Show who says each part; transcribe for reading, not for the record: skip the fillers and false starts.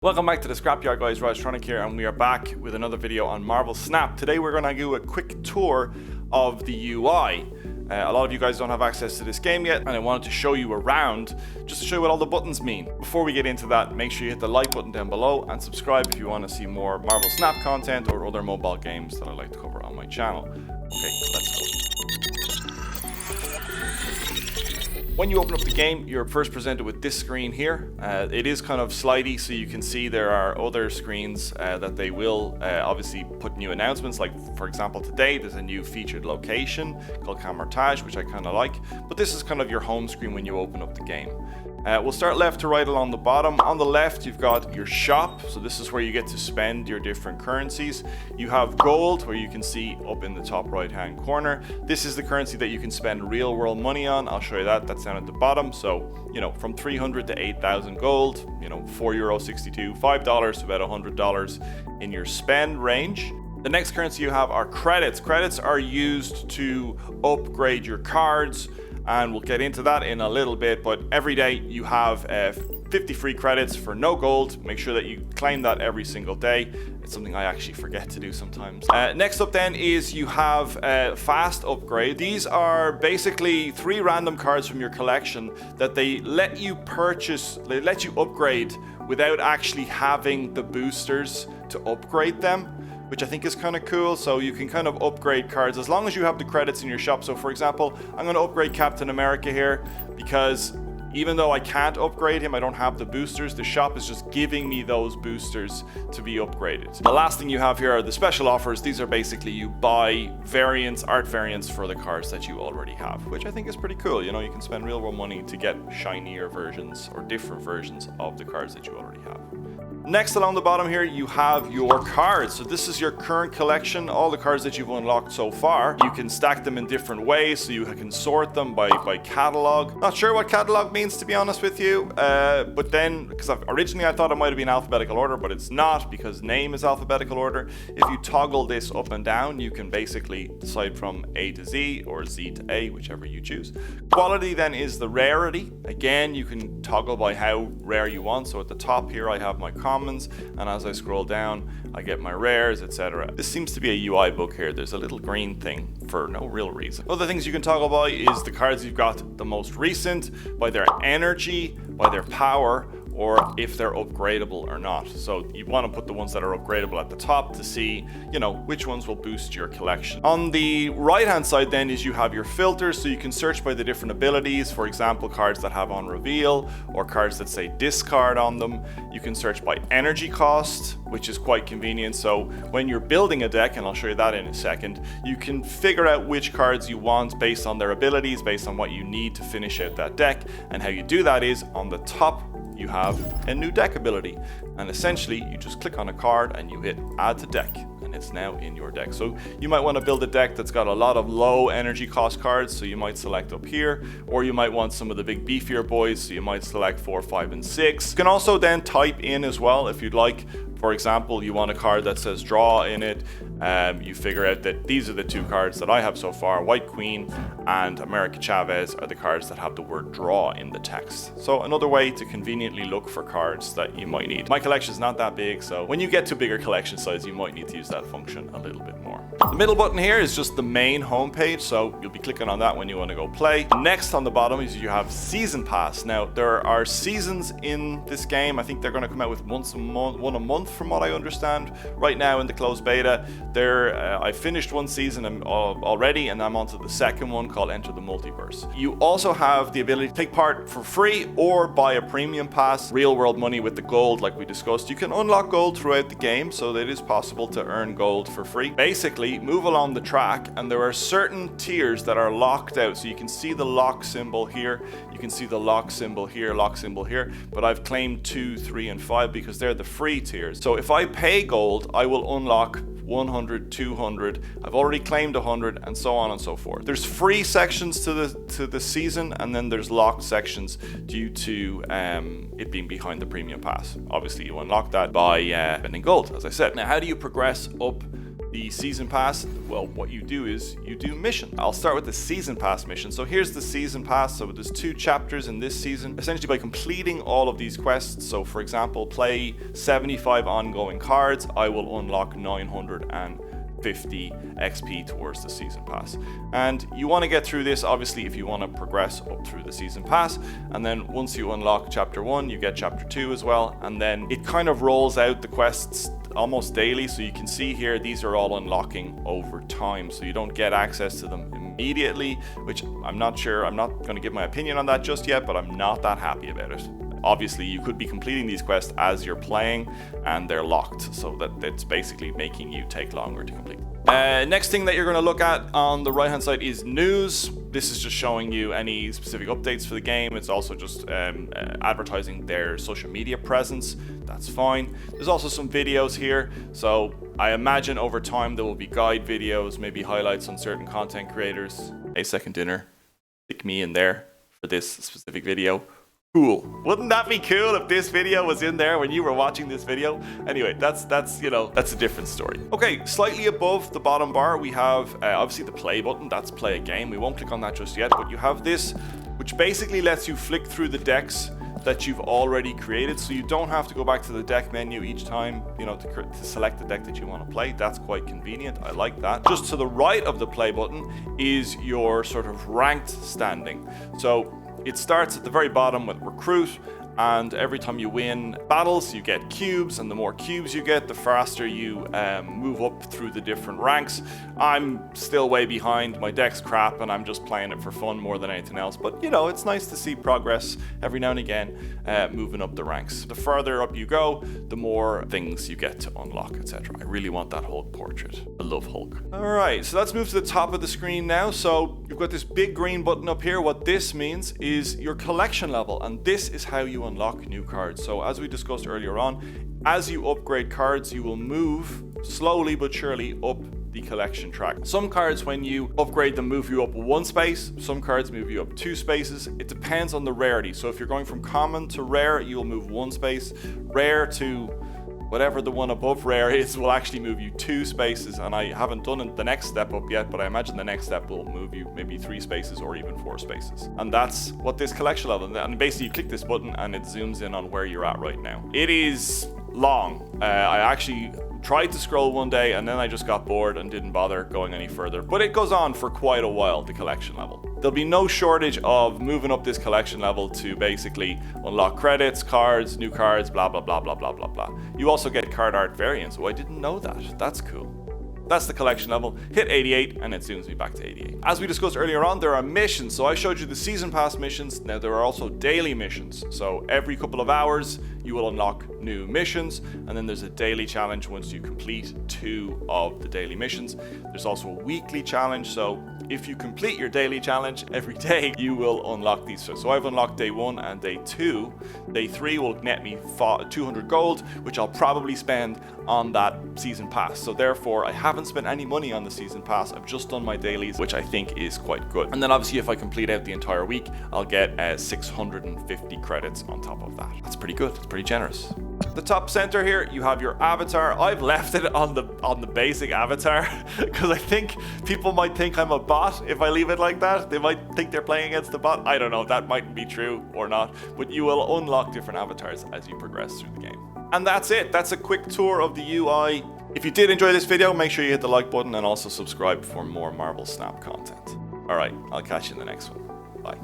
Speaker 1: Welcome back to the Scrapyard guys, Rogtronic here, and we are back with another video on Marvel Snap. Today we're going to do a quick tour of the UI. A lot of you guys don't have access to this game yet, and I wanted to show you around just to show you what all the buttons mean. Before we get into that, make sure you hit the like button down below and subscribe if you want to see more Marvel Snap content or other mobile games that I like to cover on my channel. Okay, let's go. When you open up the game, you're first presented with this screen here. It is kind of slidey, so you can see there are other screens that they will obviously put new announcements. Like, for example, today there's a new featured location called kamar-taj, which I kind of like. But this is kind of your home screen when you open up the game. We'll start left to right along the bottom. On the left, you've got your shop. So this is where you get to spend your different currencies. You have gold, where you can see up in the top right-hand corner. This is the currency that you can spend real world money on. I'll show you that. That's down at the bottom. So, you know, from 300 to 8,000 gold, you know, €4.62, $5 to about $100 in your spend range. The next currency you have are credits. Credits are used to upgrade your cards, and we'll get into that in a little bit, but every day you have 50 free credits for no gold. Make sure that you claim that every single day. It's something I actually forget to do sometimes. Next up then is you have fast upgrade. These are basically 3 random cards from your collection that they let you purchase, they let you upgrade without actually having the boosters to upgrade them, which I think is kind of cool. So you can kind of upgrade cards as long as you have the credits in your shop. So for example, I'm going to upgrade Captain America here because even though I can't upgrade him, I don't have the boosters, the shop is just giving me those boosters to be upgraded. The last thing you have here are the special offers. These are basically you buy variants, art variants for the cards that you already have, which I think is pretty cool. You know, you can spend real world money to get shinier versions or different versions of the cards that you already have. Next along the bottom here, you have your cards. So this is your current collection, all the cards that you've unlocked so far. You can stack them in different ways, so you can sort them by catalog. Not sure what catalog means, to be honest with you, but then, because originally I thought it might have been alphabetical order, but it's not, because name is alphabetical order. If you toggle this up and down, you can basically decide from A to Z or Z to A, whichever you choose. Quality then is the rarity. Again, you can toggle by how rare you want. So at the top here, I have my commons, and as I scroll down, I get my rares, etc. This seems to be a UI bug here. There's a little green thing for no real reason. Other things you can toggle by is the cards you've got the most recent, by their energy, by their power, or if they're upgradable or not. So you want to put the ones that are upgradable at the top to see, you know, which ones will boost your collection. On the right hand side then is you have your filters, so you can search by the different abilities. For example, cards that have on reveal or cards that say discard on them. You can search by energy cost, which is quite convenient. So when you're building a deck, and I'll show you that in a second, you can figure out which cards you want based on their abilities, based on what you need to finish out that deck. And how you do that is on the top you have a new deck ability, and essentially you just click on a card and you hit add to deck, and it's now in your deck. So you might want to build a deck that's got a lot of low energy cost cards, so you might select up here, or you might want some of the big beefier boys, so you might select 4, 5, and 6. You can also then type in as well if you'd like. For example, you want a card that says draw in it. You figure out that these are the 2 cards that I have so far. White Queen and America Chavez are the cards that have the word draw in the text. So another way to conveniently look for cards that you might need. My collection is not that big, so when you get to bigger collection size, you might need to use that function a little bit more. The middle button here is just the main homepage, so you'll be clicking on that when you want to go play. Next on the bottom is you have Season Pass. Now, there are seasons in this game. I think they're going to come out with one a month from what I understand. Right now in the closed beta, I finished one season already, and I'm on to the second one called Enter the Multiverse. You also have the ability to take part for free or buy a premium pass, real world money with the gold like we discussed. You can unlock gold throughout the game, so that it is possible to earn gold for free. Basically, move along the track, and there are certain tiers that are locked out. So you can see the lock symbol here, you can see the lock symbol here, but I've claimed 2, 3, and 5 because they're the free tiers. So if I pay gold, I will unlock 100, 200. I've already claimed 100, and so on and so forth. There's free sections to the season, and then there's locked sections due to it being behind the premium pass. Obviously, you unlock that by spending gold, as I said. Now, how do you progress up The season pass, well, what you do is you do mission. I'll start with the season pass mission. So here's the season pass. So there's 2 chapters in this season. Essentially, by completing all of these quests, so for example, play 75 ongoing cards, I will unlock 950 XP towards the season pass. And you want to get through this, obviously, if you want to progress up through the season pass. And then once you unlock chapter 1, you get chapter 2 as well. And then it kind of rolls out the quests almost daily. So you can see here, these are all unlocking over time. So you don't get access to them immediately, which I'm not sure. I'm not going to give my opinion on that just yet, but I'm not that happy about it. Obviously, you could be completing these quests as you're playing and they're locked, so that it's basically making you take longer to complete. Next thing that you're going to look at on the right hand side is news. This is just showing you any specific updates for the game. It's also just advertising their social media presence. That's fine. There's also some videos here, so I imagine over time there will be guide videos, maybe highlights on certain content creators. A Second Dinner, stick me in there for this specific video. Cool. Wouldn't that be cool if this video was in there when you were watching this video? Anyway, that's a different story. Okay, slightly above the bottom bar, we have obviously the play button. That's play a game. We won't click on that just yet, but you have this, which basically lets you flick through the decks that you've already created, so you don't have to go back to the deck menu each time, to select the deck that you want to play. That's quite convenient. I like that. Just to the right of the play button is your sort of ranked standing. So it starts at the very bottom with recruit, and every time you win battles, you get cubes, and the more cubes you get, the faster you move up through the different ranks. I'm still way behind. My deck's crap, and I'm just playing it for fun more than anything else. But, it's nice to see progress every now and again, moving up the ranks. The further up you go, the more things you get to unlock, etc. I really want that Hulk portrait. I love Hulk. All right, so let's move to the top of the screen now. So you've got this big green button up here. What this means is your collection level, and this is how you unlock new cards. So as we discussed earlier on, as you upgrade cards, you will move slowly but surely up the collection track. Some cards, when you upgrade them, move you up 1 space. Some cards move you up 2 spaces. It depends on the rarity. So if you're going from common to rare, you'll move 1 space. Rare to whatever the one above rare is will actually move you 2 spaces, and I haven't done the next step up yet, but I imagine the next step will move you maybe 3 spaces or even 4 spaces. And that's what this collection level, and basically you click this button and it zooms in on where you're at right now. It is long. I actually tried to scroll one day and then I just got bored and didn't bother going any further, but it goes on for quite a while, the collection level. There'll be no shortage of moving up this collection level to basically unlock credits, cards, new cards, blah blah blah blah blah blah blah. You also get card art variants. Oh, I didn't know that. That's cool. That's the collection level. Hit 88 and it zooms me back to 88. As we discussed earlier on, there are missions. So I showed you the season pass missions. Now there are also daily missions. So every couple of hours you will unlock new missions, and then there's a daily challenge once you complete 2 of the daily missions. There's also a weekly challenge. So if you complete your daily challenge every day, you will unlock these. So I've unlocked day 1 and day 2. Day 3 will net me 200 gold, which I'll probably spend on that season pass. So therefore, I haven't spent any money on the season pass. I've just done my dailies, which I think is quite good. And then obviously, if I complete out the entire week, I'll get 650 credits on top of that. That's pretty good. It's pretty generous. The top center here, you have your avatar. I've left it on the basic avatar because I think people might think I'm a bot if I leave it like that. They might think they're playing against a bot. I don't know, that mightn't be true or not, but you will unlock different avatars as you progress through the game. And that's it. That's a quick tour of the UI. If you did enjoy this video, make sure you hit the like button and also subscribe for more Marvel Snap content. All right, I'll catch you in the next one. Bye.